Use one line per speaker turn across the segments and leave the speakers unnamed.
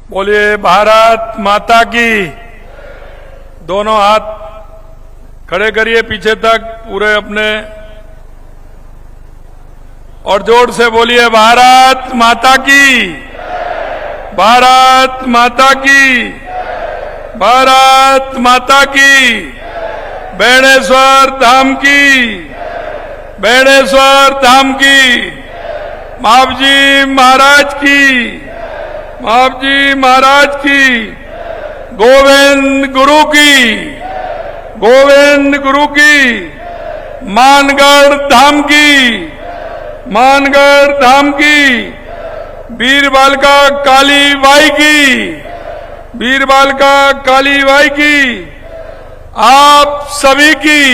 बोलिए भारत माता की। दोनों हाथ खड़े करिए पीछे तक पूरे अपने, और जोर से बोलिए भारत माता की, भारत माता की, भारत माता की। बेणेश्वर धाम की, बेणेश्वर धाम की। महावजी महाराज की, महावजी महाराज की। गोविंद गुरु की, गोविंद गुरु की। मानगढ़ धाम की, मानगढ़ धाम की। वीर बालिका काली बाई की, वीर बालिका काली बाई की। आप सभी की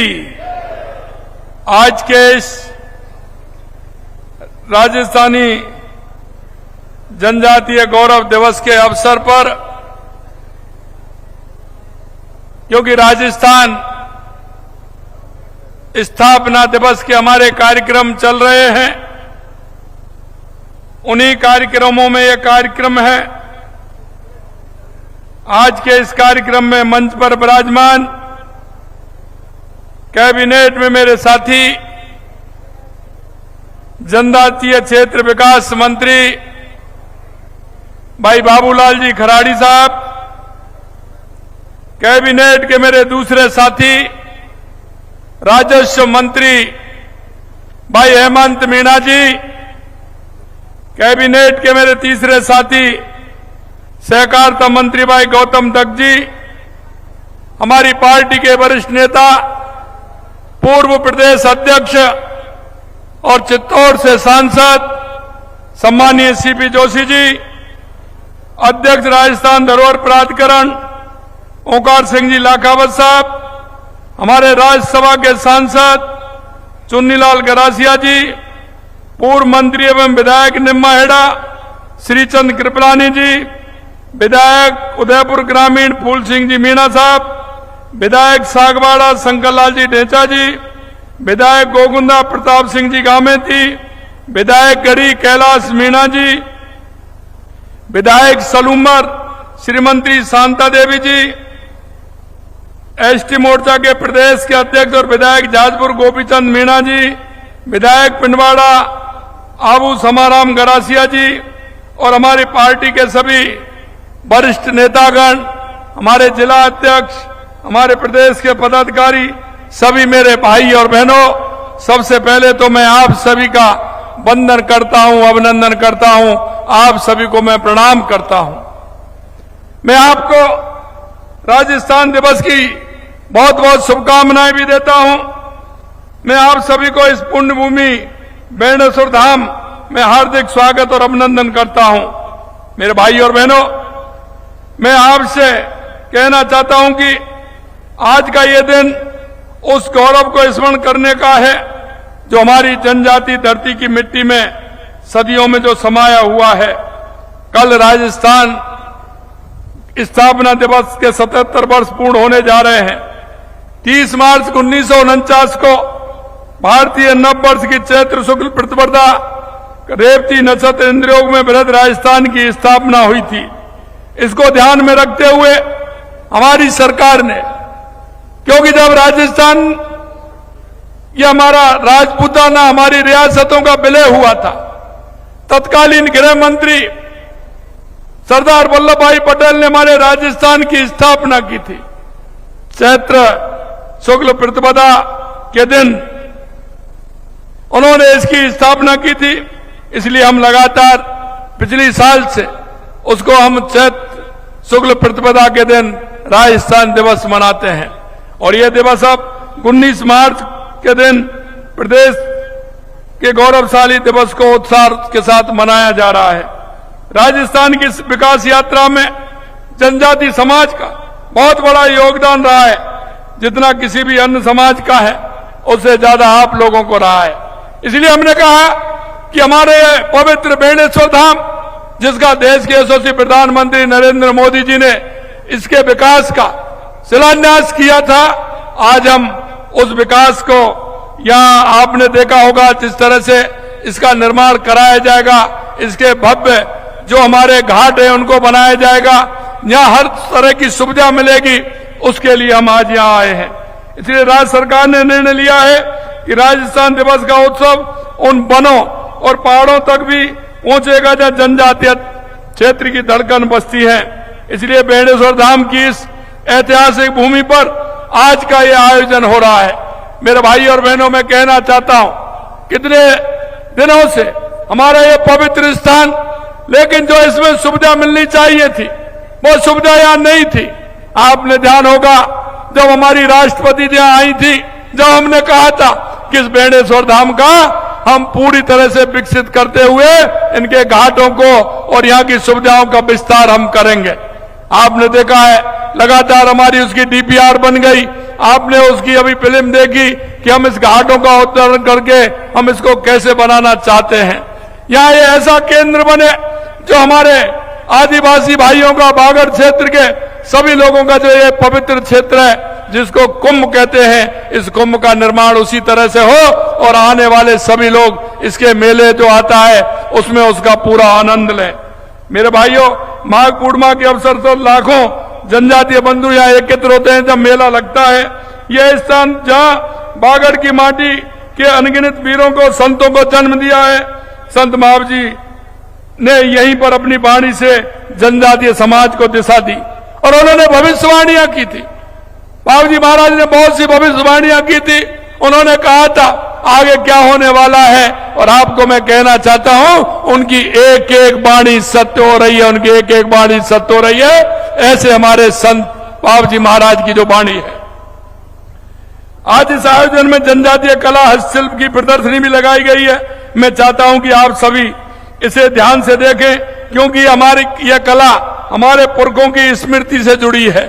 आज के इस राजस्थानी जनजातीय गौरव दिवस के अवसर पर, क्योंकि राजस्थान स्थापना दिवस के हमारे कार्यक्रम चल रहे हैं, उन्हीं कार्यक्रमों में यह कार्यक्रम है। आज के इस कार्यक्रम में मंच पर विराजमान कैबिनेट में मेरे साथी जनजातीय क्षेत्र विकास मंत्री भाई बाबूलाल जी खराड़ी साहब, कैबिनेट के मेरे दूसरे साथी राजस्व मंत्री भाई हेमंत मीणा जी, कैबिनेट के मेरे तीसरे साथी सहकारिता मंत्री भाई गौतम दत्त जी, हमारी पार्टी के वरिष्ठ नेता पूर्व प्रदेश अध्यक्ष और चित्तौड़ से सांसद सम्मानीय सीपी जोशी जी, अध्यक्ष राजस्थान धरोहर प्राधिकरण ओंकार सिंह जी लाखावत साहब, हमारे राज्यसभा के सांसद चुन्नीलाल गरासिया जी, पूर्व मंत्री एवं विधायक निम्मा हेड़ा श्रीचंद कृपलानी जी, विधायक उदयपुर ग्रामीण फूल सिंह जी मीणा साहब, विधायक सागवाड़ा शंकरलाल जी ढेंचा जी, विधायक गोकुंदा प्रताप सिंह जी गामेती, विधायक गढ़ी कैलाश मीणा जी, विधायक सलूमर श्रीमंत्री शांता देवी जी, एसटी मोर्चा के प्रदेश के अध्यक्ष और विधायक जाजपुर गोपीचंद मीणा जी, विधायक पिंडवाड़ा आबू समाराम गरासिया जी, और हमारी पार्टी के सभी वरिष्ठ नेतागण, हमारे जिला अध्यक्ष, हमारे प्रदेश के पदाधिकारी, सभी मेरे भाई और बहनों, सबसे पहले तो मैं आप सभी का वंदन करता हूं, अभिनंदन करता हूं, आप सभी को मैं प्रणाम करता हूं। मैं आपको राजस्थान दिवस की बहुत बहुत शुभकामनाएं भी देता हूं। मैं आप सभी को इस पुण्य भूमि बेणेश्वर धाम में हार्दिक स्वागत और अभिनंदन करता हूं। मेरे भाई और बहनों, मैं आपसे कहना चाहता हूं कि आज का ये दिन उस गौरव को स्मरण करने का है जो हमारी जनजाति धरती की मिट्टी में सदियों में जो समाया हुआ है। कल राजस्थान स्थापना दिवस के 77 वर्ष पूर्ण होने जा रहे हैं। 30 मार्च 1949 को भारतीय नववर्ष की चैत्र शुक्ल प्रतिपदा रेवती नक्षत्र इंद्रयोग में बृहद राजस्थान की स्थापना हुई थी। इसको ध्यान में रखते हुए हमारी सरकार ने, क्योंकि जब राजस्थान ये हमारा राजपूताना हमारी रियासतों का विलय हुआ था, तत्कालीन गृह मंत्री सरदार वल्लभ भाई पटेल ने हमारे राजस्थान की स्थापना की थी। चैत्र शुक्ल प्रतिपदा के दिन उन्होंने इसकी स्थापना की थी, इसलिए हम लगातार पिछली साल से उसको हम चैत्र शुक्ल प्रतिपदा के दिन राजस्थान दिवस मनाते हैं। और यह दिवस अब 19 मार्च के दिन प्रदेश के गौरवशाली दिवस को उत्साह के साथ मनाया जा रहा है। राजस्थान की विकास यात्रा में जनजाति समाज का बहुत बड़ा योगदान रहा है। जितना किसी भी अन्य समाज का है उससे ज्यादा आप लोगों को रहा है। इसलिए हमने कहा कि हमारे पवित्र बेणेश्वर धाम, जिसका देश के यशस्वी प्रधानमंत्री नरेंद्र मोदी जी ने इसके विकास का शिलान्यास किया था, आज हम उस विकास को, यहां आपने देखा होगा जिस तरह से इसका निर्माण कराया जाएगा, इसके भव्य जो हमारे घाट है उनको बनाया जाएगा, यहाँ हर तरह की सुविधा मिलेगी, उसके लिए हम आज यहाँ आए हैं। इसलिए राज्य सरकार ने निर्णय लिया है कि राजस्थान दिवस का उत्सव उन वनों और पहाड़ों तक भी पहुंचेगा जहाँ जनजातीय क्षेत्र की धड़कन बसती है। इसलिए बेणेश्वर धाम की इस ऐतिहासिक भूमि पर आज का ये आयोजन हो रहा है। मेरे भाई और बहनों, मैं कहना चाहता हूं, कितने दिनों से हमारा ये पवित्र स्थान, लेकिन जो इसमें सुविधा मिलनी चाहिए थी वो सुविधा यहां नहीं थी। आपने ध्यान होगा जब हमारी राष्ट्रपति जी आई थी, जब हमने कहा था कि इस बेणेश्वर धाम का हम पूरी तरह से विकसित करते हुए इनके घाटों को और यहाँ की सुविधाओं का विस्तार हम करेंगे। आपने देखा है लगातार हमारी उसकी डीपीआर बन गई, आपने उसकी अभी फिल्म देखी कि हम इस घाटों का उत्तरण करके हम इसको कैसे बनाना चाहते हैं। यहाँ ये ऐसा केंद्र बने जो हमारे आदिवासी भाइयों का, बागड़ क्षेत्र के सभी लोगों का जो ये पवित्र क्षेत्र है जिसको कुंभ कहते हैं, इस कुंभ का निर्माण उसी तरह से हो और आने वाले सभी लोग इसके मेले जो आता है उसमें उसका पूरा आनंद लें। मेरे भाइयों, माघ पूर्णिमा के अवसर पर लाखों जनजातीय बंधु यहाँ एकत्र होते हैं जब मेला लगता है। यह स्थान जहाँ बागड़ की माटी के अनगिनत वीरों को, संतों को जन्म दिया है। संत महावीर जी ने यहीं पर अपनी वाणी से जनजातीय समाज को दिशा दी और उन्होंने भविष्यवाणियां की थी। बाबू जी महाराज ने बहुत सी भविष्यवाणियां की थी। उन्होंने कहा था आगे क्या होने वाला है, और आपको मैं कहना चाहता हूं उनकी एक एक वाणी सत्य हो रही है, उनकी एक एक वाणी सत्य हो रही है। ऐसे हमारे संत बाबू जी महाराज की जो वाणी है। आज इस आयोजन में जनजातीय कला हस्तशिल्प की प्रदर्शनी भी लगाई गई है। मैं चाहता हूं कि आप सभी इसे ध्यान से देखें, क्योंकि हमारी यह कला हमारे पुरखों की स्मृति से जुड़ी है।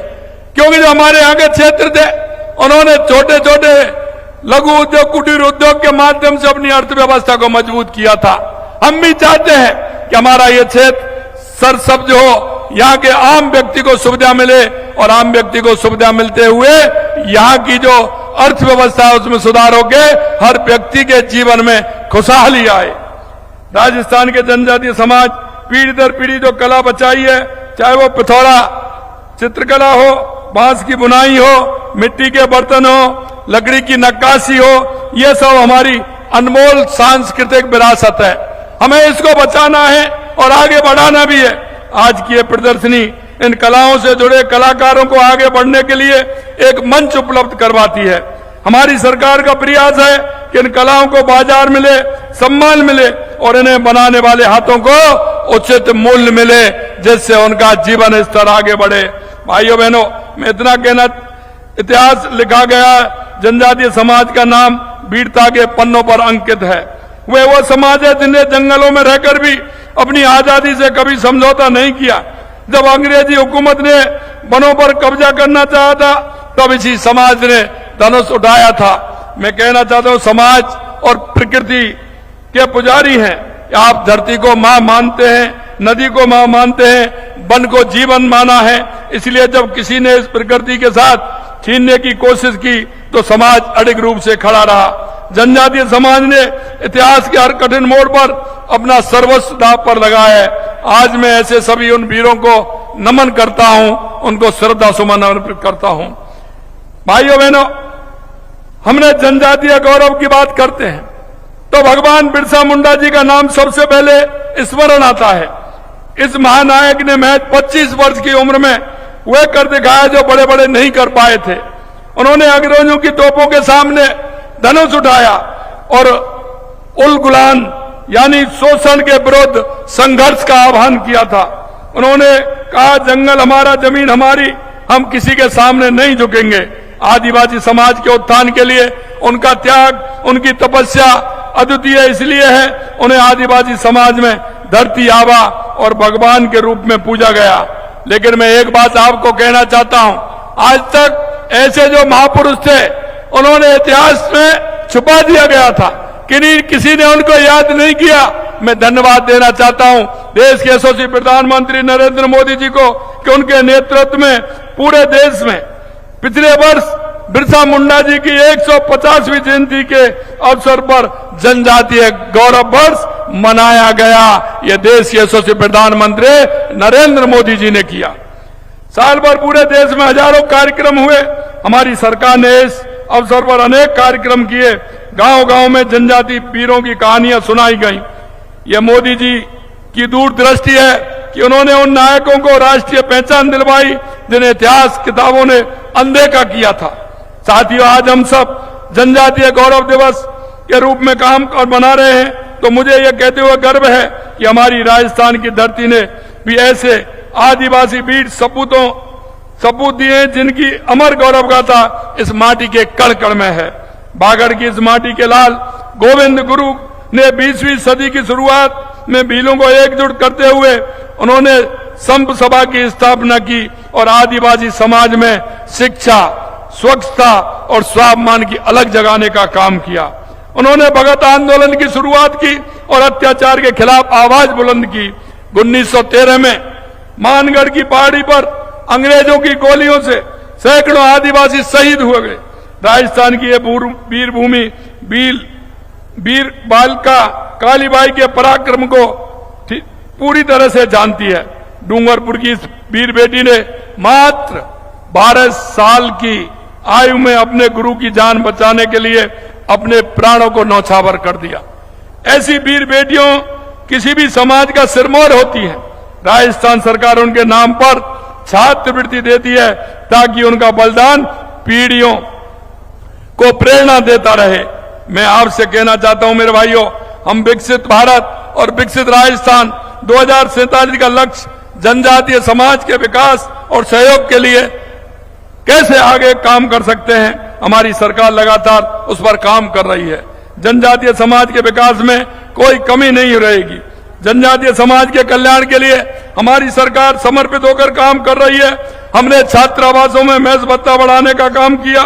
क्योंकि जो हमारे यहाँ के क्षेत्र थे उन्होंने छोटे छोटे लघु उद्योग, कुटीर उद्योग के माध्यम से अपनी अर्थव्यवस्था को मजबूत किया था। हम भी चाहते हैं कि हमारा ये क्षेत्र सरसब्ज हो, यहाँ के आम व्यक्ति को सुविधा मिले और आम व्यक्ति को सुविधा मिलते हुए यहाँ की जो अर्थव्यवस्था है उसमें सुधार होके हर व्यक्ति के जीवन में खुशहाली आए। राजस्थान के जनजातीय समाज पीढ़ी दर पीढ़ी जो कला बचाई है, चाहे वो पिथौरा चित्रकला हो, बांस की बुनाई हो, मिट्टी के बर्तन हो, लकड़ी की नक्काशी हो, ये सब हमारी अनमोल सांस्कृतिक विरासत है। हमें इसको बचाना है और आगे बढ़ाना भी है। आज की ये प्रदर्शनी इन कलाओं से जुड़े कलाकारों को आगे बढ़ने के लिए एक मंच उपलब्ध करवाती है। हमारी सरकार का प्रयास है कि इन कलाओं को बाजार मिले, सम्मान मिले और इन्हें बनाने वाले हाथों को उचित मूल्य मिले, जिससे उनका जीवन स्तर आगे बढ़े। भाइयों बहनों, मैं इतना कहना, इतिहास लिखा गया, जनजातीय समाज का नाम वीरता के पन्नों पर अंकित है। वे वो समाज है जिन्हें जंगलों में रहकर भी अपनी आजादी से कभी समझौता नहीं किया। जब अंग्रेजी हुकूमत ने वनों पर कब्जा करना चाहा था तब इसी समाज ने धनुष उठाया था। मैं कहना चाहता हूं, समाज और प्रकृति के पुजारी हैं। आप धरती को मां मानते हैं, नदी को मां मानते हैं, वन को जीवन माना है। इसलिए जब किसी ने इस प्रकृति के साथ छीनने की कोशिश की तो समाज अडिग रूप से खड़ा रहा। जनजातीय समाज ने इतिहास के हर कठिन मोड़ पर अपना सर्वस्व दांव पर लगाया है। आज मैं ऐसे सभी उन वीरों को नमन करता हूं, उनको श्रद्धा सुमन अर्पित करता हूं। भाइयों बहनों, हमने जनजातीय गौरव की बात करते हैं तो भगवान बिरसा मुंडा जी का नाम सबसे पहले स्मरण आता है। इस महानायक ने महज 25 वर्ष की उम्र में वह कर दिखाया जो बड़े बड़े नहीं कर पाए थे। उन्होंने अंग्रेजों की तोपों के सामने धनुष उठाया और उल गुलान यानी शोषण के विरुद्ध संघर्ष का आह्वान किया था। उन्होंने कहा, जंगल हमारा, जमीन हमारी, हम किसी के सामने नहीं झुकेंगे। आदिवासी समाज के उत्थान के लिए उनका त्याग, उनकी तपस्या अद्वितीय इसलिए है उन्हें आदिवासी समाज में धरती आबा और भगवान के रूप में पूजा गया। लेकिन मैं एक बात आपको कहना चाहता हूं, आज तक ऐसे जो महापुरुष थे उन्होंने इतिहास में छुपा दिया गया था, किसी ने उनको याद नहीं किया। मैं धन्यवाद देना चाहता हूं देश के यशस्वी प्रधानमंत्री नरेंद्र मोदी जी को कि उनके नेतृत्व में पूरे देश में पिछले वर्ष बिरसा मुंडा जी की 150वीं जयंती के अवसर पर जनजातीय गौरव वर्ष मनाया गया। ये देश के यशस्वी प्रधानमंत्री नरेंद्र मोदी जी ने किया। साल भर पूरे देश में हजारों कार्यक्रम हुए। हमारी सरकार ने इस अवसर पर अनेक कार्यक्रम किए। गांव-गांव में जनजाति वीरों की कहानियां सुनाई गई। ये मोदी जी की दूरदृष्टि है कि उन्होंने उन नायकों को राष्ट्रीय पहचान दिलवाई जिन्हें इतिहास किताबों ने अनदेखा किया था। साथियों, आज हम सब जनजातीय गौरव दिवस के रूप में काम और मना रहे हैं, तो मुझे यह कहते हुए गर्व है कि हमारी राजस्थान की धरती ने भी ऐसे आदिवासी वीर सपूत दिए जिनकी अमर गौरव गाथा इस माटी के कण कण में है। बागड़ की इस माटी के लाल गोविंद गुरु ने 20वीं सदी की शुरुआत में भीलों को एकजुट करते हुए उन्होंने संप सभा की स्थापना की और आदिवासी समाज में शिक्षा, स्वच्छता और स्वाभिमान की अलग जगाने का काम किया। उन्होंने भगत आंदोलन की शुरुआत की और अत्याचार के खिलाफ आवाज बुलंद की। 1913 में मानगढ़ की पहाड़ी पर अंग्रेजों की गोलियों से सैकड़ों आदिवासी शहीद हुए गए। राजस्थान की यह वीर भूमि वीर बालिका कालीबाई के पराक्रम को पूरी तरह से जानती है। डूंगरपुर की इस वीर बेटी ने मात्र 12 साल की आयु में अपने गुरु की जान बचाने के लिए अपने प्राणों को न्यौछावर कर दिया। ऐसी वीर बेटियों किसी भी समाज का सिरमौर होती है। राजस्थान सरकार उनके नाम पर छात्रवृत्ति देती है ताकि उनका बलिदान पीढ़ियों को प्रेरणा देता रहे। मैं आपसे कहना चाहता हूं मेरे भाइयों, हम विकसित भारत और विकसित राजस्थान 2047 का लक्ष्य जनजातीय समाज के विकास और सहयोग के लिए कैसे आगे काम कर सकते हैं, हमारी सरकार लगातार उस पर काम कर रही है। जनजातीय समाज के विकास में कोई कमी नहीं रहेगी। जनजातीय समाज के कल्याण के लिए हमारी सरकार समर्पित होकर काम कर रही है। हमने छात्रावासों में मेस भत्ता बढ़ाने का काम किया।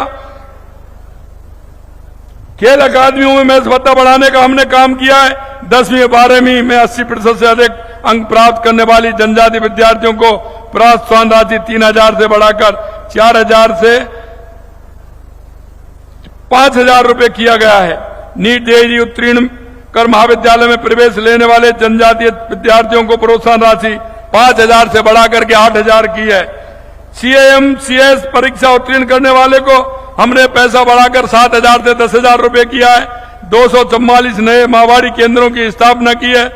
खेल अकादमियों में मेस भत्ता बढ़ाने का हमने काम किया है। 10वीं और 12वीं में 80% से अधिक अंक प्राप्त करने वाली जनजाति विद्यार्थियों को प्रोत्साहन राशि 3000 से बढ़ाकर 4000 से 5000 रुपए किया गया है। नीट जेईई उत्तीर्ण कर महाविद्यालय में प्रवेश लेने वाले जनजातीय विद्यार्थियों को प्रोत्साहन राशि 5000 से बढ़ाकर के 8000 की है। CAM-CS परीक्षा उत्तीर्ण करने वाले को हमने पैसा बढ़ाकर 7000 से 10,000 रुपए किया है। 244 नए माहवारी केंद्रों की स्थापना की है।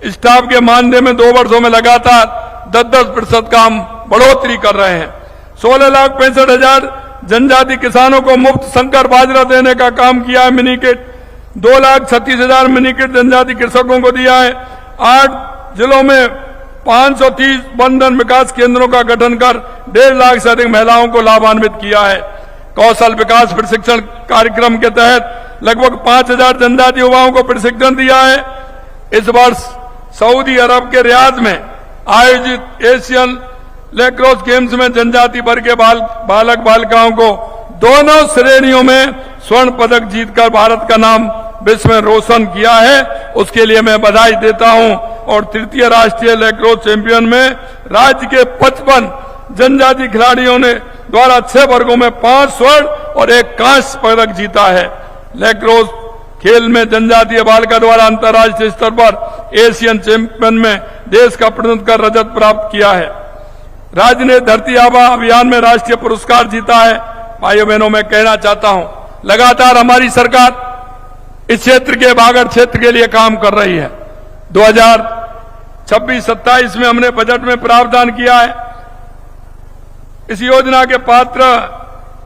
स्टाफ के मानदेय में 2 वर्षों में लगातार 10% का हम बढ़ोतरी कर रहे हैं। 16,65,000 जनजाति किसानों को मुफ्त संकर बाजरा देने का काम किया है। मिनी किट 2,36,000 मिनी किट जनजाति कृषकों को दिया है। 8 जिलों में 530 बंधन विकास केंद्रों का गठन कर 1.5 लाख से अधिक महिलाओं को लाभान्वित किया है। कौशल विकास प्रशिक्षण कार्यक्रम के तहत लगभग 5,000 जनजाति युवाओं को प्रशिक्षण दिया है। इस वर्ष सऊदी अरब के रियाद में आयोजित एशियन लैक्रोस गेम्स में जनजाति वर्ग के बालक बालिकाओं को दोनों श्रेणियों में स्वर्ण पदक जीतकर भारत का नाम विश्व में रोशन किया है। उसके लिए मैं बधाई देता हूं। और तृतीय राष्ट्रीय लैक्रोस चैंपियन में राज्य के 55 जनजाति खिलाड़ियों ने द्वारा 6 वर्गों में 5 स्वर्ण और 1 कांस्य पदक जीता है। लैक्रोस खेल में जनजातीय बालिका द्वारा अंतर्राष्ट्रीय स्तर पर एशियन चैंपियन में देश का प्रतिनिधित्व कर रजत प्राप्त किया है। राज्य ने धरती आबा अभियान में राष्ट्रीय पुरस्कार जीता है। भाइयों बहनों, मैं कहना चाहता हूं, लगातार हमारी सरकार इस क्षेत्र के बागड़ क्षेत्र के लिए काम कर रही है। 2026-27 में हमने बजट में प्रावधान किया है। इस योजना के पात्र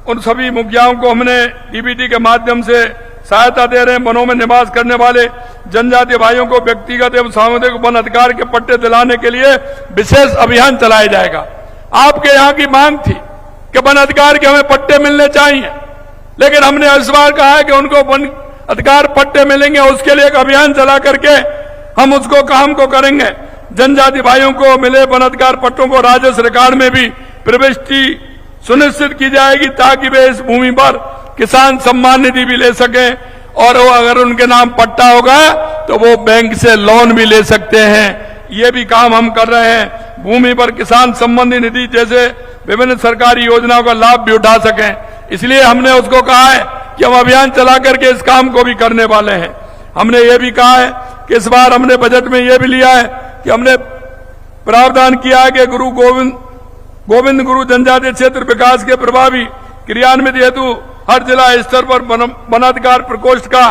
उन सभी मुखियाओं को हमने डीबीटी के माध्यम से सहायता दे रहे हैं। वनों में निवास करने वाले जनजातीय भाइयों को व्यक्तिगत एवं सामुदायिक वन अधिकार के पट्टे दिलाने के लिए विशेष अभियान चलाया जाएगा। आपके यहाँ की मांग थी कि वन अधिकार के हमें पट्टे मिलने चाहिए, लेकिन हमने इस बार कहा है कि उनको वन अधिकार पट्टे मिलेंगे। उसके लिए एक अभियान चला करके हम उसको काम को करेंगे। जनजाति भाइयों को मिले वन अधिकार पट्टों को राजस्व रिकॉर्ड में भी प्रविष्टि सुनिश्चित की जाएगी ताकि वे इस भूमि पर किसान सम्मान निधि भी ले सकें और अगर उनके नाम पट्टा होगा तो वो बैंक से लोन भी ले सकते हैं। ये भी काम हम कर रहे हैं। भूमि पर किसान संबंधी निधि जैसे विभिन्न सरकारी योजनाओं का लाभ भी उठा सकें, इसलिए हमने उसको कहा है कि हम अभियान चला करके इस काम को भी करने वाले हैं। हमने ये भी कहा है कि इस बार हमने बजट में यह भी लिया है कि हमने प्रावधान किया है कि गोविंद गुरु जनजातीय क्षेत्र विकास के प्रभावी क्रियान्वित हेतु हर जिला स्तर पर वनाधिकार प्रकोष्ठ का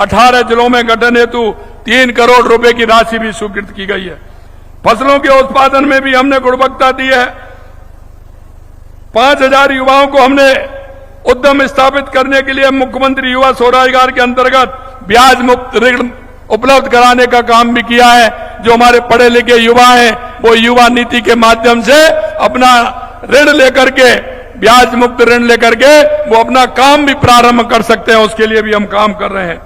18 जिलों में गठन हेतु 3 करोड़ रुपए की राशि भी स्वीकृत की गई है। फसलों के उत्पादन में भी हमने गुणवत्ता दी है। 5000 युवाओं को हमने उद्यम स्थापित करने के लिए मुख्यमंत्री युवा स्वरोजगार के अंतर्गत ब्याज मुक्त ऋण उपलब्ध कराने का काम भी किया है। जो हमारे पढ़े लिखे युवा हैं वो युवा नीति के माध्यम से अपना ऋण लेकर के, ब्याज मुक्त ऋण लेकर के वो अपना काम भी प्रारंभ कर सकते हैं। उसके लिए भी हम काम कर रहे हैं।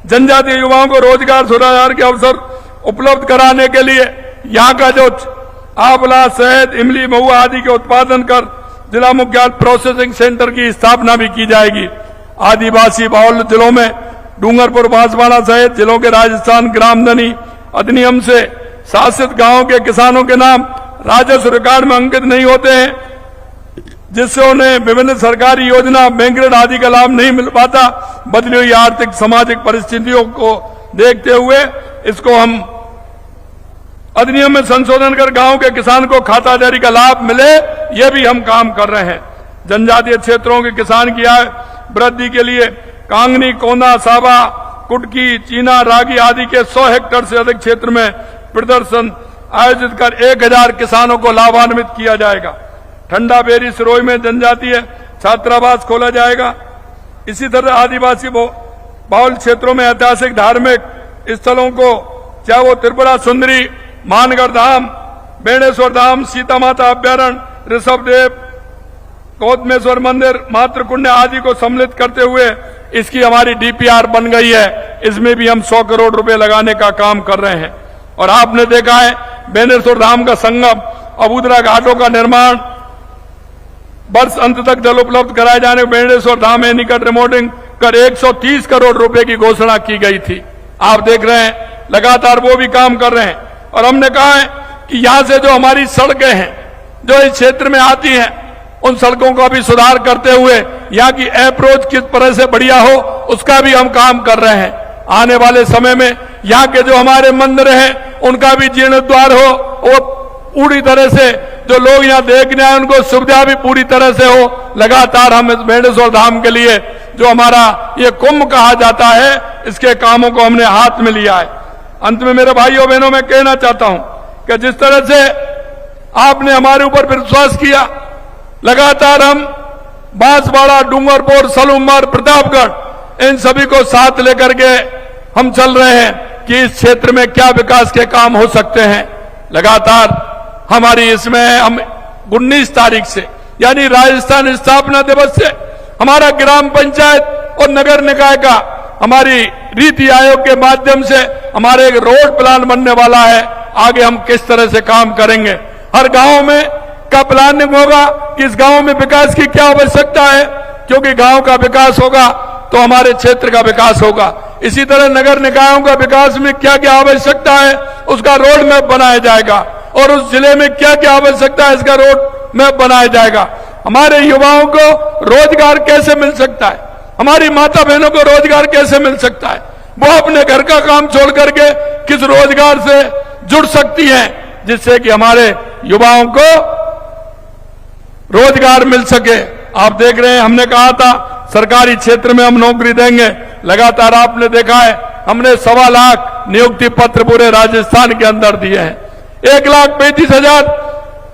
जनजातीय युवाओं को रोजगार स्वरोजगार के अवसर उपलब्ध कराने के लिए यहाँ का जो आंवला, शहद, इमली, महुआ आदि के उत्पादन कर जिला मुख्यालय प्रोसेसिंग सेंटर की स्थापना भी की जाएगी। आदिवासी बाहुल्य जिलों में डूंगरपुर, बांसवाड़ा सहित जिलों के राजस्थान ग्राम धनी अधिनियम से शासित गांवों के किसानों के नाम राजस्व रिकॉर्ड में अंकित नहीं होते हैं, जिससे उन्हें विभिन्न सरकारी योजना, बैंक ऋण आदि का लाभ नहीं मिल पाता। बदली हुई आर्थिक सामाजिक परिस्थितियों को देखते हुए इसको हम अधिनियम में संशोधन कर गांव के किसान को खाताधारी का लाभ मिले, ये भी हम काम कर रहे हैं। जनजातीय क्षेत्रों के किसान की आय वृद्धि के लिए कांगनी, कोंदा, साबा, कुटकी, चीना, रागी आदि के 100 हेक्टेयर से अधिक क्षेत्र में प्रदर्शन आयोजित कर 1000 किसानों को लाभान्वित किया जाएगा। ठंडा बेरी सिरोही में जनजातीय छात्रावास खोला जाएगा। इसी तरह आदिवासी बाहुल क्षेत्रों में ऐतिहासिक धार्मिक स्थलों को, चाहे वो त्रिपुरा सुंदरी, मानगढ़ धाम, बेणेश्वर धाम, सीता माता अभ्यारण्य, ऋषभदेव, गौतमेश्वर मंदिर, मातृकुंड आदि को सम्मिलित करते हुए इसकी हमारी डीपीआर बन गई है। इसमें भी हम 100 करोड़ रुपए लगाने का काम कर रहे हैं। और आपने देखा है बेणेश्वर धाम का संगम, अबूदरा घाटों का निर्माण, वर्ष अंत तक जल उपलब्ध कराए जाने, बेणेश्वर धाम में निकट रिमोटिंग कर 130 करोड़ रुपए की घोषणा की गई थी। आप देख रहे हैं लगातार वो भी काम कर रहे हैं। और हमने कहा है कि यहां से जो हमारी सड़कें हैं जो इस क्षेत्र में आती हैं, उन सड़कों का भी सुधार करते हुए यहाँ की अप्रोच किस तरह से बढ़िया हो उसका भी हम काम कर रहे हैं। आने वाले समय में यहाँ के जो हमारे मंदिर हैं उनका भी जीर्णोद्धार हो, वो पूरी तरह से जो लोग यहाँ देखने आए उनको सुविधा भी पूरी तरह से हो। लगातार हम इस बेणेश्वर धाम के लिए जो हमारा ये कुंभ कहा जाता है, इसके कामों को हमने हाथ में लिया है। अंत में मेरे भाइयों बहनों मैं कहना चाहता हूं कि जिस तरह से आपने हमारे ऊपर विश्वास किया, लगातार हम बांसवाड़ा, डूंगरपुर, सलूमर, प्रतापगढ़ इन सभी को साथ लेकर के हम चल रहे हैं कि इस क्षेत्र में क्या विकास के काम हो सकते हैं। लगातार हमारी इसमें हम 19 तारीख से यानी राजस्थान स्थापना दिवस से हमारा ग्राम पंचायत और नगर निकाय का हमारी नीति आयोग के माध्यम से हमारे एक रोड प्लान बनने वाला है। आगे हम किस तरह से काम करेंगे, हर गांव में का प्लानिंग होगा कि इस गांव में विकास की क्या आवश्यकता है, क्योंकि गांव का विकास होगा तो हमारे क्षेत्र का विकास होगा। इसी तरह नगर निकायों का विकास में क्या क्या आवश्यकता है उसका रोड मैप बनाया जाएगा, और उस जिले में क्या क्या आवश्यकता है इसका रोड मैप बनाया जाएगा। हमारे युवाओं को रोजगार कैसे मिल सकता है, हमारी माता बहनों को रोजगार कैसे मिल सकता है, वो अपने घर का काम छोड़ करके किस रोजगार से जुड़ सकती हैं, जिससे कि हमारे युवाओं को रोजगार मिल सके। आप देख रहे हैं हमने कहा था सरकारी क्षेत्र में हम नौकरी देंगे, लगातार आपने देखा है हमने 1.25 लाख नियुक्ति पत्र पूरे राजस्थान के अंदर दिए हैं। 1,35,000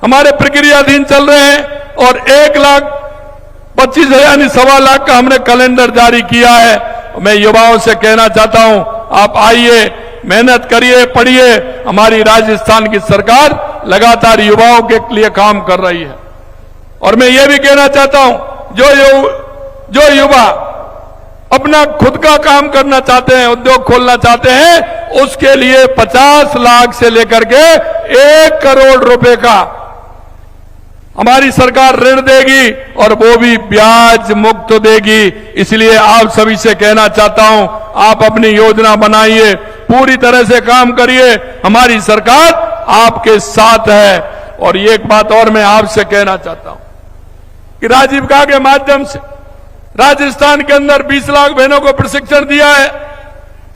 हमारे प्रक्रियाधीन चल रहे हैं और 1,25,000 यानी 1.25 लाख का हमने कैलेंडर जारी किया है। मैं युवाओं से कहना चाहता हूं आप आइए, मेहनत करिए, पढ़िए। हमारी राजस्थान की सरकार लगातार युवाओं के लिए काम कर रही है। और मैं ये भी कहना चाहता हूं जो युवा अपना खुद का काम करना चाहते हैं, उद्योग खोलना चाहते हैं, उसके लिए 50 लाख से लेकर के 1 करोड़ रुपए का हमारी सरकार ऋण देगी और वो भी ब्याज मुक्त देगी। इसलिए आप सभी से कहना चाहता हूं आप अपनी योजना बनाइए, पूरी तरह से काम करिए, हमारी सरकार आपके साथ है। और एक बात और मैं आपसे कहना चाहता हूं कि राजीविका के माध्यम से राजस्थान के अंदर 20 लाख बहनों को प्रशिक्षण दिया है।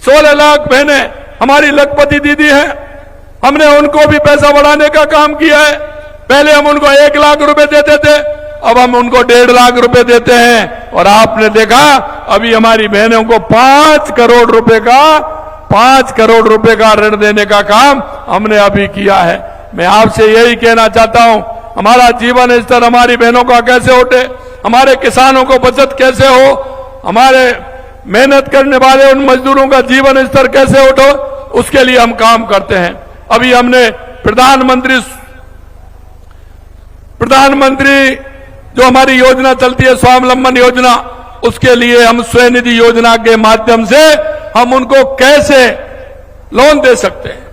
16 लाख बहनें हमारी लखपति दीदी हैं, हमने उनको भी पैसा बढ़ाने का काम किया है। पहले हम उनको 1 लाख रुपए देते थे, अब हम उनको 1.5 लाख रुपए देते हैं। और आपने देखा अभी हमारी बहनों को 5 करोड़ रुपए का ऋण देने का काम हमने अभी किया है। मैं आपसे यही कहना चाहता हूं, हमारा जीवन स्तर हमारी बहनों का कैसे उठे, हमारे किसानों को बचत कैसे हो, हमारे मेहनत करने वाले उन मजदूरों का जीवन स्तर कैसे उठो, उसके लिए हम काम करते हैं। अभी हमने प्रधानमंत्री जो हमारी योजना चलती है स्वावलंबन योजना, उसके लिए हम स्वनिधि योजना के माध्यम से हम उनको कैसे लोन दे सकते हैं।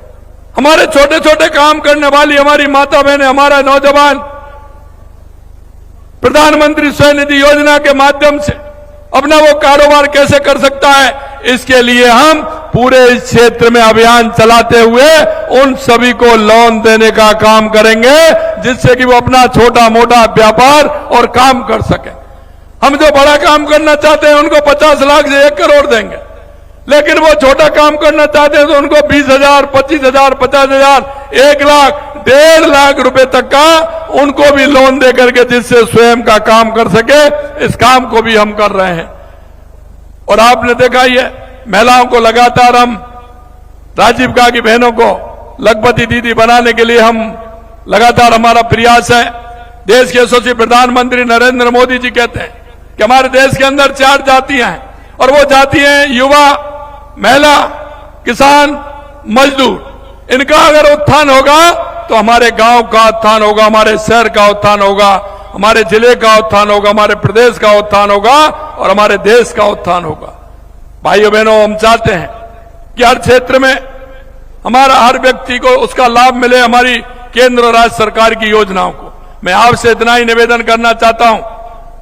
हमारे छोटे छोटे काम करने वाली हमारी माता बहनें, हमारा नौजवान प्रधानमंत्री स्वनिधि योजना के माध्यम से अपना वो कारोबार कैसे कर सकता है, इसके लिए हम पूरे इस क्षेत्र में अभियान चलाते हुए उन सभी को लोन देने का काम करेंगे, जिससे कि वो अपना छोटा मोटा व्यापार और काम कर सके। हम जो बड़ा काम करना चाहते हैं उनको 50 लाख से 1 करोड़ देंगे, लेकिन वो छोटा काम करना चाहते हैं तो उनको 20,000, 25,000, 50,000, 1 लाख, 1.5 लाख रुपए तक का उनको भी लोन दे करके जिससे स्वयं का काम कर सके, इस काम को भी हम कर रहे हैं। और आपने देखा ही है, महिलाओं को लगातार हम राजीव गांधी बहनों को लखपति दीदी बनाने के लिए हम लगातार हमारा प्रयास है। देश के यशस्वी प्रधानमंत्री नरेंद्र मोदी जी कहते हैं कि हमारे देश के अंदर 4 जातियां हैं, और वो जातियां हैं युवा, महिला, किसान, मजदूर। इनका अगर उत्थान होगा तो हमारे गांव का उत्थान होगा, हमारे शहर का उत्थान होगा, हमारे जिले का उत्थान होगा, हमारे प्रदेश का उत्थान होगा और हमारे देश का उत्थान होगा। भाइयों बहनों, हम चाहते हैं कि हर क्षेत्र में हमारा हर व्यक्ति को उसका लाभ मिले, हमारी केंद्र और राज्य सरकार की योजनाओं को। मैं आपसे इतना ही निवेदन करना चाहता हूं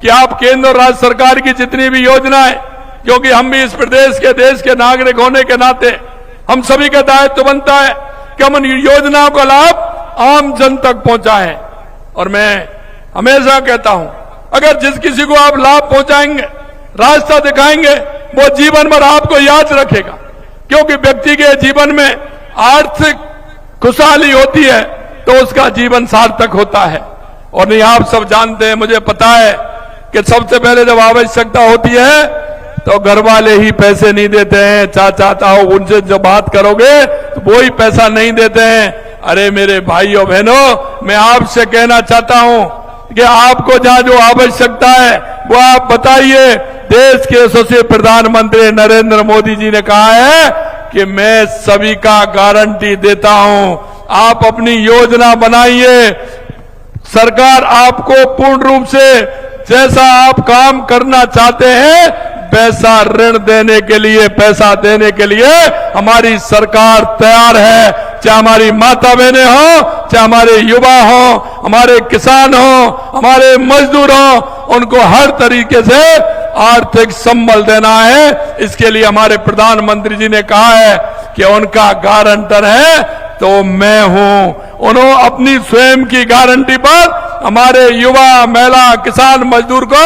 कि आप केंद्र और राज्य सरकार की जितनी भी योजनाएं, क्योंकि हम भी इस प्रदेश के देश के नागरिक होने के नाते हम सभी का दायित्व बनता है कि हम उन योजनाओं का लाभ आम जन तक पहुंचाएं। और मैं हमेशा कहता हूं, अगर जिस किसी को आप लाभ पहुंचाएंगे, रास्ता दिखाएंगे, वो जीवन भर आपको याद रखेगा, क्योंकि व्यक्ति के जीवन में आर्थिक खुशहाली होती है तो उसका जीवन सार्थक होता है। और नहीं, आप सब जानते हैं, मुझे पता है कि सबसे पहले जब आवश्यकता होती है तो घर वाले ही पैसे नहीं देते हैं। चाचा ताऊ उनसे जब बात करोगे तो वो ही पैसा नहीं देते हैं। अरे मेरे भाइयों बहनों, मैं आपसे कहना चाहता हूं कि आपको जहां जो आवश्यकता है वो आप बताइए। देश के यशस्वी प्रधानमंत्री नरेंद्र मोदी जी ने कहा है कि मैं सभी का गारंटी देता हूं, आप अपनी योजना बनाइए, सरकार आपको पूर्ण रूप से जैसा आप काम करना चाहते हैं वैसा ऋण देने के लिए, पैसा देने के लिए हमारी सरकार तैयार है। चाहे हमारी माता बहनें हो, चाहे हमारे युवा हो, हमारे किसान हो, हमारे मजदूर हो, उनको हर तरीके से आर्थिक संबल देना है। इसके लिए हमारे प्रधानमंत्री जी ने कहा है कि उनका गारंटर है तो मैं हूं। उन्होंने अपनी स्वयं की गारंटी पर हमारे युवा, महिला, किसान, मजदूर को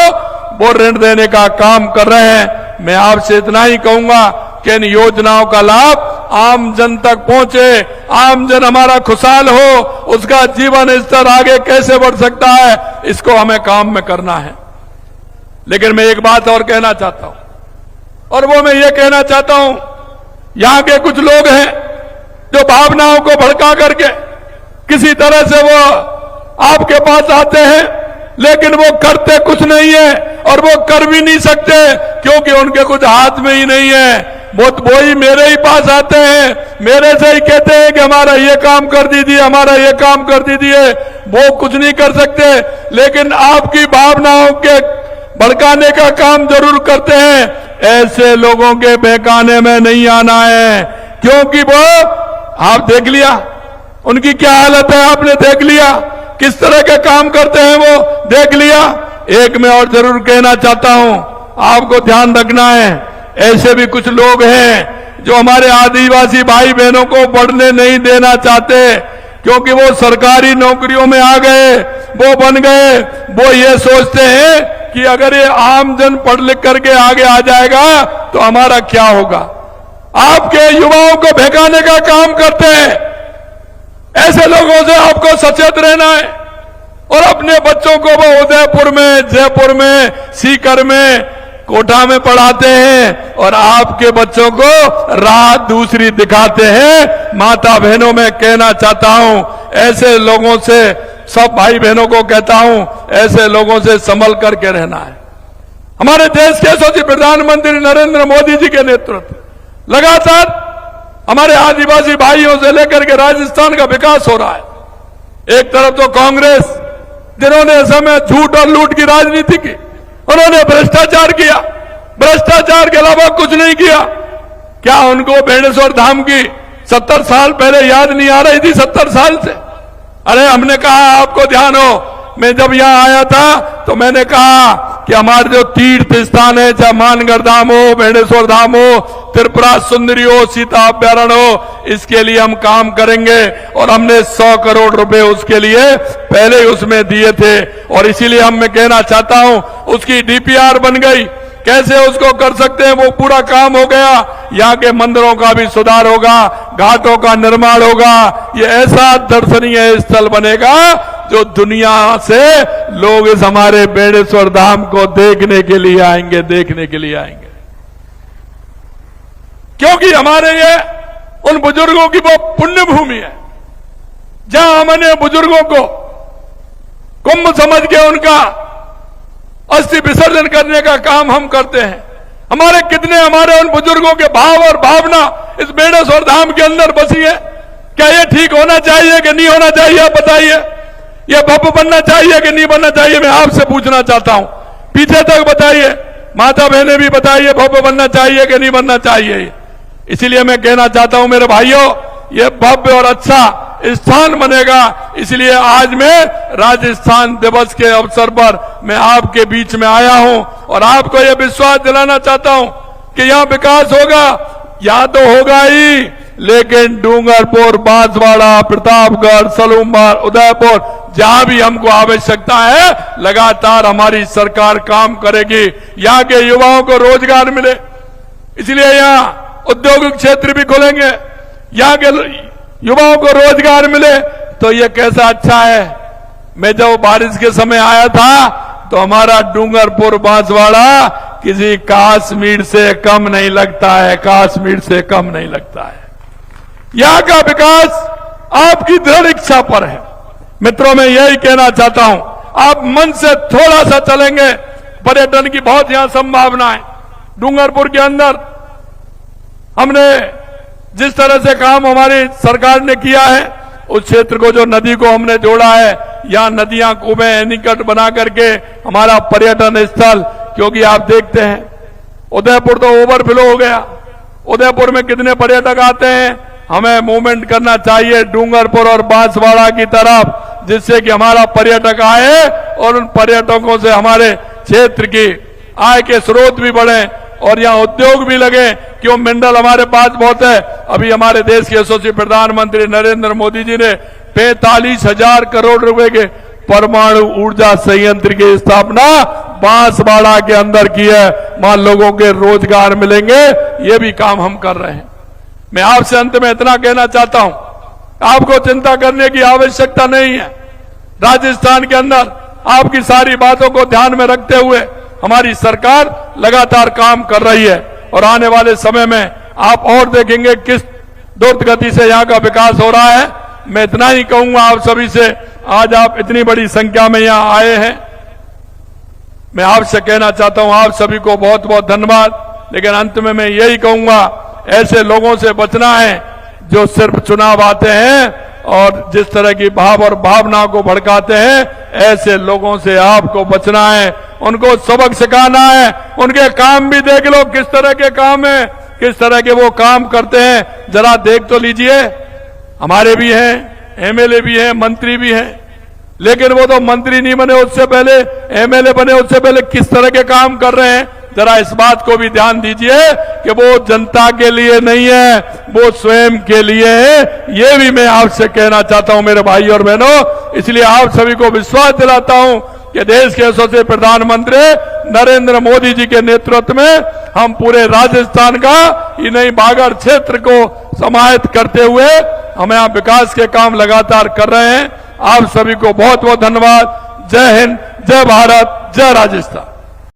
वो ऋण देने का काम कर रहे हैं। मैं आपसे इतना ही कहूंगा कि इन योजनाओं का लाभ आम जन तक पहुंचे, आम जन हमारा खुशहाल हो, उसका जीवन स्तर आगे कैसे बढ़ सकता है, इसको हमें काम में करना है। लेकिन मैं एक बात और कहना चाहता हूं, और वो मैं ये कहना चाहता हूं, यहां के कुछ लोग हैं जो भावनाओं को भड़का करके किसी तरह से वो आपके पास आते हैं, लेकिन वो करते कुछ नहीं है और वो कर भी नहीं सकते, क्योंकि उनके कुछ हाथ में ही नहीं है। वो ही मेरे ही पास आते हैं, मेरे से ही कहते हैं कि हमारा ये काम कर दीजिए, हमारा ये काम कर दीजिए। वो कुछ नहीं कर सकते, लेकिन आपकी भावनाओं के भड़काने का काम जरूर करते हैं। ऐसे लोगों के बहकाने में नहीं आना है, क्योंकि वो आप देख लिया उनकी क्या हालत है, आपने देख लिया किस तरह के काम करते हैं, वो देख लिया। एक मैं और जरूर कहना चाहता हूं, आपको ध्यान रखना है, ऐसे भी कुछ लोग हैं जो हमारे आदिवासी भाई बहनों को पढ़ने नहीं देना चाहते, क्योंकि वो सरकारी नौकरियों में आ गए, वो बन गए। वो ये सोचते हैं कि अगर ये आम जन पढ़ लिख करके आगे आ जाएगा तो हमारा क्या होगा। आपके युवाओं को भगाने का काम करते हैं। ऐसे लोगों से आपको सचेत रहना है और अपने बच्चों को वो उदयपुर में, जयपुर में, सीकर में, कोटा में पढ़ाते हैं और आपके बच्चों को राह दूसरी दिखाते हैं। माता बहनों में कहना चाहता हूं, ऐसे लोगों से, सब भाई बहनों को कहता हूं, ऐसे लोगों से संभल करके रहना है। हमारे देश के यशस्वी प्रधानमंत्री नरेंद्र मोदी जी के नेतृत्व लगातार हमारे आदिवासी भाइयों से लेकर के राजस्थान का विकास हो रहा है। एक तरफ तो कांग्रेस, जिन्होंने समय झूठ और लूट की राजनीति की, उन्होंने भ्रष्टाचार किया, भ्रष्टाचार के अलावा कुछ नहीं किया। क्या उनको बेणेश्वर धाम की 70 साल पहले याद नहीं आ रही थी? 70 साल से अरे हमने कहा, आपको ध्यान हो, मैं जब यहां आया था तो मैंने कहा कि हमारे जो तीर्थ स्थान है, चाहे मानगढ़ धाम हो, बेणेश्वर धाम हो, त्रिपुरा सुंदरी हो, सीता अभ्यारण्य हो, इसके लिए हम काम करेंगे और हमने 100 करोड़ रुपए उसके लिए पहले ही उसमें दिए थे। और इसीलिए मैं कहना चाहता हूं, उसकी डीपीआर बन गई, कैसे उसको कर सकते हैं, वो पूरा काम हो गया। यहाँ के मंदिरों का भी सुधार होगा, घाटों का निर्माण होगा। ये ऐसा दर्शनीय स्थल बनेगा जो दुनिया से लोग इस हमारे बेणेश्वर धाम को देखने के लिए आएंगे, देखने के लिए आएंगे। क्योंकि हमारे ये उन बुजुर्गों की वो पुण्य भूमि है जहां हमने बुजुर्गों को कुंभ समझ के उनका अस्थि विसर्जन करने का काम हम करते हैं। हमारे उन बुजुर्गों के भाव और भावना इस बेणेश्वर धाम के अंदर बसी है। क्या ये ठीक होना चाहिए कि नहीं होना चाहिए? आप बताइए। ये भव्य बनना चाहिए कि नहीं बनना चाहिए? मैं आपसे पूछना चाहता हूं, पीछे तक बताइए, माता बहनें भी बताइए, भव्य बनना चाहिए कि नहीं बनना चाहिए? इसीलिए मैं कहना चाहता हूं मेरे भाइयों, ये भव्य और अच्छा स्थान बनेगा। इसलिए आज मैं राजस्थान दिवस के अवसर पर मैं आपके बीच में आया हूं और आपको यह विश्वास दिलाना चाहता हूं कि यहां विकास होगा। यहां तो होगा ही, लेकिन डूंगरपुर, बांसवाड़ा, प्रतापगढ़, सलूमबार, उदयपुर, जहां भी हमको आवश्यकता है, लगातार हमारी सरकार काम करेगी। यहां के युवाओं को रोजगार मिले, इसलिए यहां औद्योगिक क्षेत्र भी खुलेंगे। यहां के युवाओं को रोजगार मिले तो ये कैसा अच्छा है। मैं जब बारिश के समय आया था तो हमारा डूंगरपुर, बांसवाड़ा किसी कश्मीर से कम नहीं लगता है, कश्मीर से कम नहीं लगता है। यहां का विकास आपकी दृढ़ इच्छा पर है। मित्रों, मैं यही कहना चाहता हूं, आप मन से थोड़ा सा चलेंगे, पर्यटन की बहुत यहां संभावना है। डूंगरपुर के अंदर हमने जिस तरह से काम हमारी सरकार ने किया है, उस क्षेत्र को, जो नदी को हमने जोड़ा है, यहां नदियां, कुएं, निकट बना करके हमारा पर्यटन स्थल, क्योंकि आप देखते हैं उदयपुर तो ओवरफ्लो हो गया। उदयपुर में कितने पर्यटक आते हैं। हमें मूवमेंट करना चाहिए डूंगरपुर और बांसवाड़ा की तरफ, जिससे कि हमारा पर्यटक आए और उन पर्यटकों से हमारे क्षेत्र की आय के स्रोत भी बढ़े और यहाँ उद्योग भी लगे। क्यों, मिनरल हमारे पास बहुत है। अभी हमारे देश के यशस्वी प्रधानमंत्री नरेंद्र मोदी जी ने 45,000 करोड़ रुपए के परमाणु ऊर्जा संयंत्र की स्थापना बांसवाड़ा के अंदर की है। वहां लोगों के रोजगार मिलेंगे, ये भी काम हम कर रहे हैं। मैं आपसे अंत में इतना कहना चाहता हूं, आपको चिंता करने की आवश्यकता नहीं है। राजस्थान के अंदर आपकी सारी बातों को ध्यान में रखते हुए हमारी सरकार लगातार काम कर रही है और आने वाले समय में आप और देखेंगे किस द्रुत गति से यहाँ का विकास हो रहा है। मैं इतना ही कहूंगा आप सभी से, आज आप इतनी बड़ी संख्या में यहाँ आए हैं, मैं आपसे कहना चाहता हूं आप सभी को बहुत बहुत धन्यवाद। लेकिन अंत में मैं यही कहूंगा, ऐसे लोगों से बचना है जो सिर्फ चुनाव आते हैं और जिस तरह की भाव और भावना को भड़काते हैं। ऐसे लोगों से आपको बचना है, उनको सबक सिखाना है। उनके काम भी देख लो, किस तरह के काम है, किस तरह के वो काम करते हैं, जरा देख तो लीजिए। हमारे भी हैं, एमएलए भी हैं, मंत्री भी हैं, लेकिन वो तो मंत्री नहीं बने उससे पहले, एमएलए बने उससे पहले किस तरह के काम कर रहे हैं। जरा इस बात को भी ध्यान दीजिए कि वो जनता के लिए नहीं है, वो स्वयं के लिए है। ये भी मैं आपसे कहना चाहता हूं मेरे भाई और बहनों। इसलिए आप सभी को विश्वास दिलाता हूं कि देश के यशस्वी प्रधानमंत्री नरेंद्र मोदी जी के नेतृत्व में हम पूरे राजस्थान का ही नहीं बागड़ क्षेत्र को समाहित करते हुए हम यहाँ विकास के काम लगातार कर रहे हैं। आप सभी को बहुत बहुत धन्यवाद। जय हिंद, जय भारत, जय राजस्थान।